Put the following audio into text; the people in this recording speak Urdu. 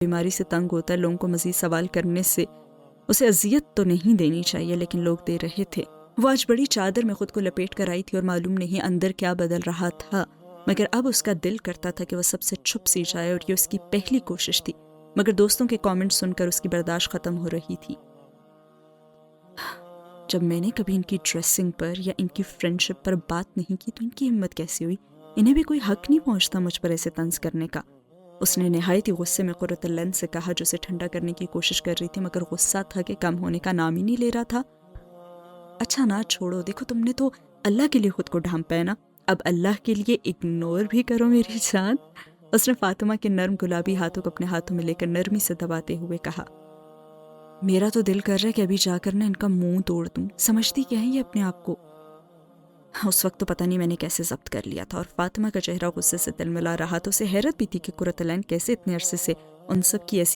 بیماری سے تنگ ہوتا ہے، لوگوں کو مزید سوال کرنے سے اسے اذیت تو نہیں دینی چاہیے، لیکن لوگ دے رہے تھے۔ وہ آج بڑی چادر میں خود کو لپیٹ کر آئی تھی اور معلوم نہیں اندر کیا بدل رہا تھا، مگر اب اس کا دل کرتا تھا کہ وہ سب سے چھپ سی جائے، اور یہ اس کی پہلی کوشش تھی، مگر دوستوں کے کامنٹ سن کر اس کی برداشت ختم ہو رہی تھی۔ جب میں نے کبھی ان کی ڈریسنگ پر یا ان کی فرینڈشپ پر بات نہیں کی تو ان کی ہمت کیسی ہوئی؟ انہیں بھی کوئی حق نہیں پہنچتا مجھ پر ایسے طنز کرنے کا۔ اس نے نہایت ہی غصے میں قرۃ العین سے کہا، جو اسے ٹھنڈا کرنے کی کوشش کر رہی تھی مگر غصہ تھا کہ کم ہونے کا نام ہی نہیں لے رہا تھا۔ اچھا نا چھوڑو، دیکھو تم نے تو اللہ کے لیے خود کو ڈھانپا ہے نا، اب اللہ کے لیے اگنور بھی کرو میری جان۔ اس نے فاطمہ کے نرم گلابی ہاتھوں کو اپنے ہاتھوں میں لے کر نرمی سے دباتے ہوئے کہا، میرا تو دل کر رہا ہے کہ ابھی جا کر نا ان کا منہ توڑ دوں، سمجھتی کیا ہے یہ اپنے آپ کو؟ اس وقت تو پتہ نہیں میں نے کیسے ضبط کر لیا تھا، اور فاطمہ کا چہرہ غصے سے تلملا رہا تو اسے حیرت بھی تھی کہ قرۃ العین کیسے اتنے عرصے سے ان سب کی ایسی